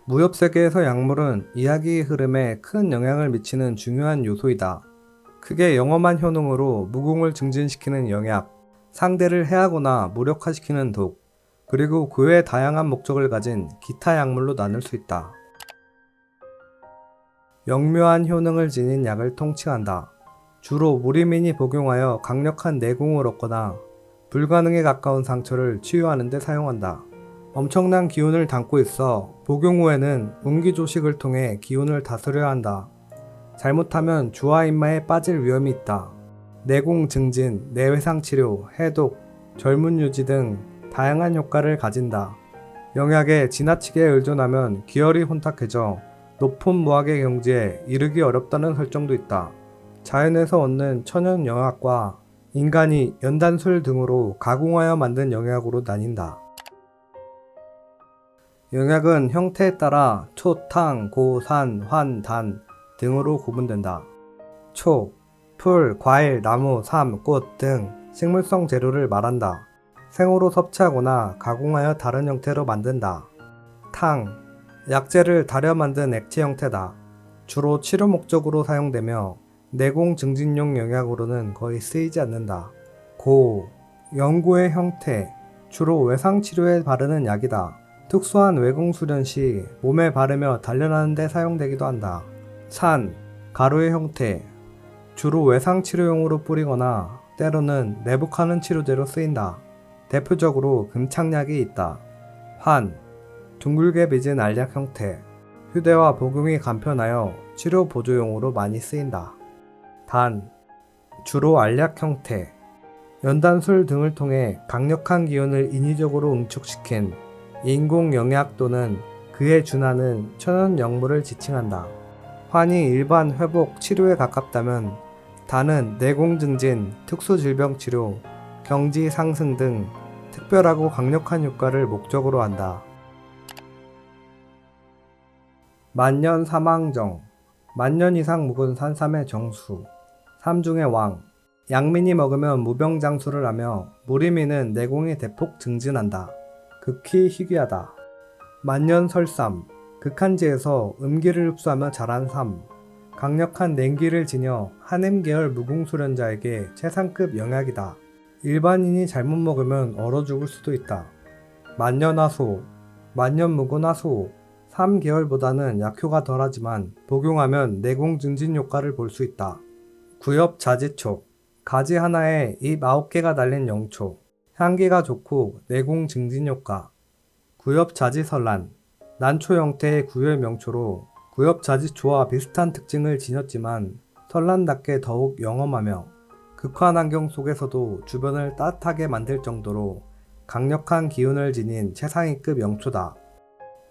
무협세계에서 약물은 이야기의 흐름에 큰 영향을 미치는 중요한 요소이다. 크게 영험한 효능으로 무공을 증진시키는 영약, 상대를 해하거나 무력화시키는 독, 그리고 그 외 다양한 목적을 가진 기타 약물로 나눌 수 있다. 영묘한 효능을 지닌 약을 통칭한다. 주로 무리민이 복용하여 강력한 내공을 얻거나 불가능에 가까운 상처를 치유하는 데 사용한다. 엄청난 기운을 담고 있어 복용 후에는 운기조식을 통해 기운을 다스려야 한다. 잘못하면 주화 인마에 빠질 위험이 있다. 내공 증진, 뇌회상 치료, 해독, 젊은 유지 등 다양한 효과를 가진다. 영약에 지나치게 의존하면 기혈이 혼탁해져 높은 무학의 경지에 이르기 어렵다는 설정도 있다. 자연에서 얻는 천연 영약과 인간이 연단술 등으로 가공하여 만든 영약으로 나뉜다. 영약은 형태에 따라 초, 탕, 고, 산, 환, 단 등으로 구분된다. 초, 풀, 과일, 나무, 삶, 꽃 등 식물성 재료를 말한다. 생으로 섭취하거나 가공하여 다른 형태로 만든다. 탕, 약재를 달여 만든 액체 형태다. 주로 치료 목적으로 사용되며 내공 증진용 영약으로는 거의 쓰이지 않는다. 고, 연고의 형태, 주로 외상치료에 바르는 약이다. 특수한 외공 수련 시 몸에 바르며 단련하는 데 사용되기도 한다. 산, 가루의 형태, 주로 외상치료용으로 뿌리거나 때로는 내복하는 치료제로 쓰인다. 대표적으로 금착약이 있다. 환, 둥글게 빚은 알약 형태, 휴대와 복용이 간편하여 치료 보조용으로 많이 쓰인다. 단, 주로 알약 형태, 연단술 등을 통해 강력한 기운을 인위적으로 응축시킨 인공 영약 또는 그에 준하는 천연 약물을 지칭한다. 환이 일반 회복 치료에 가깝다면 단은 내공 증진, 특수 질병 치료, 경지 상승 등 특별하고 강력한 효과를 목적으로 한다. 만년 사망정, 만년 이상 묵은 산삼의 정수, 삼중의 왕, 양민이 먹으면 무병장수를 하며 무리민은 내공이 대폭 증진한다. 극히 희귀하다. 만년설삼, 극한지에서 음기를 흡수하며 자란 삶, 강력한 냉기를 지녀 한임 계열 무궁수련자에게 최상급 영약이다. 일반인이 잘못 먹으면 얼어 죽을 수도 있다. 만년하소, 만년무근하소, 3개월보다는 약효가 덜하지만 복용하면 내공 증진 효과를 볼 수 있다. 구엽자지초, 가지 하나에 잎 9개가 달린 영초, 향기가 좋고 내공 증진 효과. 구엽자지설란, 난초 형태의 구열 명초로 구엽자지초와 비슷한 특징을 지녔지만 설란답게 더욱 영험하며 극한 환경 속에서도 주변을 따뜻하게 만들 정도로 강력한 기운을 지닌 최상위급 영초다.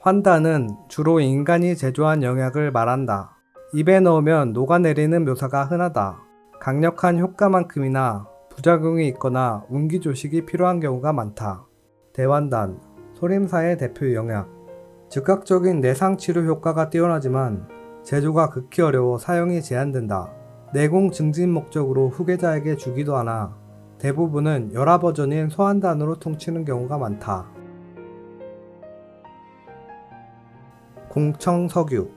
환단은 주로 인간이 제조한 영약을 말한다. 입에 넣으면 녹아내리는 묘사가 흔하다. 강력한 효과만큼이나 부작용이 있거나 운기조식이 필요한 경우가 많다. 대환단, 소림사의 대표 영약. 즉각적인 내상치료 효과가 뛰어나지만 제조가 극히 어려워 사용이 제한된다. 내공 증진 목적으로 후계자에게 주기도 하나 대부분은 열화 버전인 소환단으로 퉁치는 경우가 많다. 공청석유,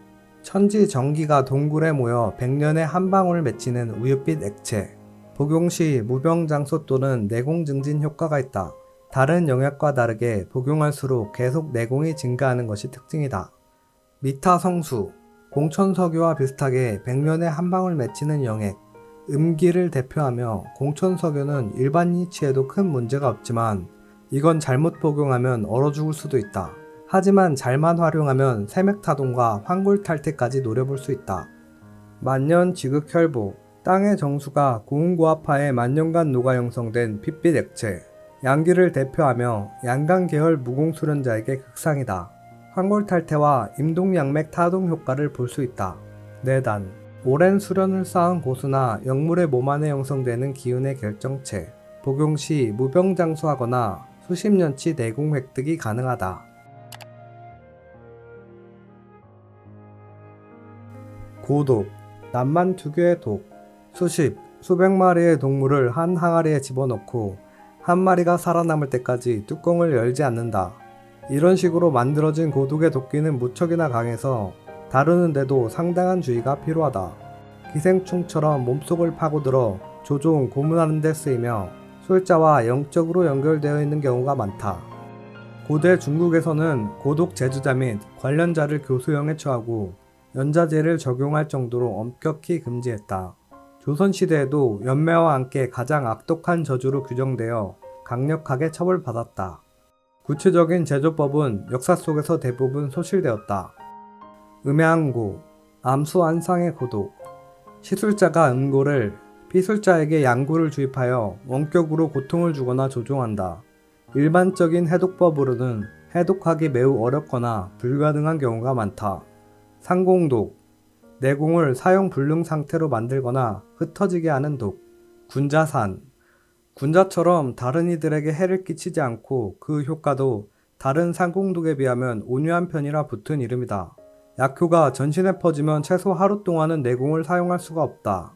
천지 전기가 동굴에 모여 100년에 한 방울 맺히는 우윳빛 액체. 복용 시 무병장수 또는 내공 증진 효과가 있다. 다른 영약과 다르게 복용할수록 계속 내공이 증가하는 것이 특징이다. 미타성수, 공천석유와 비슷하게 100년에 한 방울 맺히는 영액, 음기를 대표하며 공천석유는 일반인이 취해도 큰 문제가 없지만 이건 잘못 복용하면 얼어 죽을 수도 있다. 하지만 잘만 활용하면 세맥타동과 환골탈태까지 노려볼 수 있다. 만년 지극혈보, 땅의 정수가 고온고압하에 만년간 녹아 형성된 핏빛 액체, 양기를 대표하며 양강 계열 무공수련자에게 극상이다. 환골탈태와 임동양맥 타동 효과를 볼 수 있다. 내단, 오랜 수련을 쌓은 고수나 영물의 몸 안에 형성되는 기운의 결정체, 복용 시 무병장수하거나 수십 년치 내공 획득이 가능하다. 고독, 낭만 투교의 독, 수백 마리의 동물을 한 항아리에 집어넣고 한 마리가 살아남을 때까지 뚜껑을 열지 않는다. 이런 식으로 만들어진 고독의 도끼는 무척이나 강해서 다루는데도 상당한 주의가 필요하다. 기생충처럼 몸속을 파고들어 조종, 고문하는 데 쓰이며 술자와 영적으로 연결되어 있는 경우가 많다. 고대 중국에서는 고독 제조자 및 관련자를 교수형에 처하고 연자제를 적용할 정도로 엄격히 금지했다. 조선시대에도 연매와 함께 가장 악독한 저주로 규정되어 강력하게 처벌받았다. 구체적인 제조법은 역사 속에서 대부분 소실되었다. 음양고, 암수안상의 고독. 시술자가 음고를 피술자에게 양고를 주입하여 원격으로 고통을 주거나 조종한다. 일반적인 해독법으로는 해독하기 매우 어렵거나 불가능한 경우가 많다. 상공독, 내공을 사용 불능 상태로 만들거나 흩어지게 하는 독. 군자산, 군자처럼 다른 이들에게 해를 끼치지 않고 그 효과도 다른 상공독에 비하면 온유한 편이라 붙은 이름이다. 약효가 전신에 퍼지면 최소 하루 동안은 내공을 사용할 수가 없다.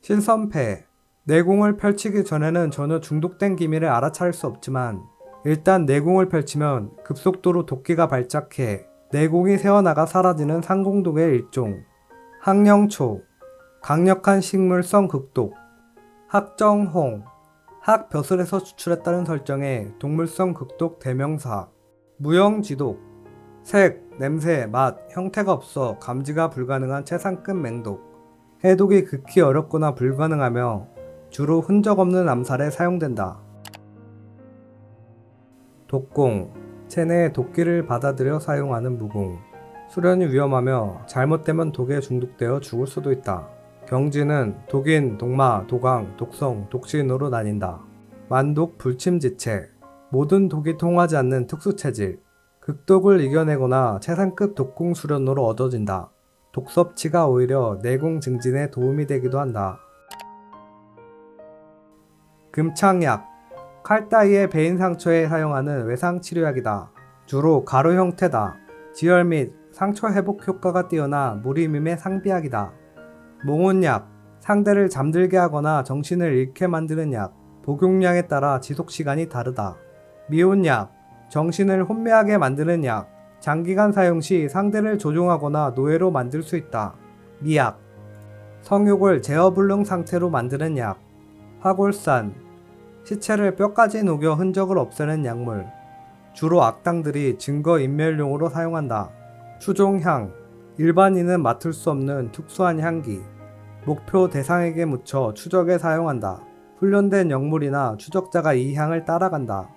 신선패, 내공을 펼치기 전에는 전혀 중독된 기미를 알아차릴 수 없지만 일단 내공을 펼치면 급속도로 도끼가 발작해 내공이 새어나가 사라지는 상공독의 일종. 항영초, 강력한 식물성 극독. 학정홍, 학벼슬에서 추출했다는 설정의 동물성 극독 대명사. 무영지독, 색, 냄새, 맛, 형태가 없어 감지가 불가능한 최상급 맹독. 해독이 극히 어렵거나 불가능하며 주로 흔적 없는 암살에 사용된다. 독공, 체내에 도끼를 받아들여 사용하는 무공. 수련이 위험하며 잘못되면 독에 중독되어 죽을 수도 있다. 경지는 독인, 독마, 도강, 독성, 독신으로 나뉜다. 만독, 불침지체, 모든 독이 통하지 않는 특수체질. 극독을 이겨내거나 최상급 독공 수련으로 얻어진다. 독섭치가 오히려 내공 증진에 도움이 되기도 한다. 금창약, 칼 따위의 베인 상처에 사용하는 외상치료약이다. 주로 가루 형태다. 지혈 및 상처 회복 효과가 뛰어나 무리밈의 상비약이다. 몽혼약, 상대를 잠들게 하거나 정신을 잃게 만드는 약. 복용량에 따라 지속시간이 다르다. 미혼약, 정신을 혼미하게 만드는 약. 장기간 사용 시 상대를 조종하거나 노예로 만들 수 있다. 미약, 성욕을 제어불능 상태로 만드는 약. 화골산, 시체를 뼈까지 녹여 흔적을 없애는 약물. 주로 악당들이 증거인멸용으로 사용한다. 추종향, 일반인은 맡을 수 없는 특수한 향기. 목표 대상에게 묻혀 추적에 사용한다. 훈련된 영물이나 추적자가 이 향을 따라간다.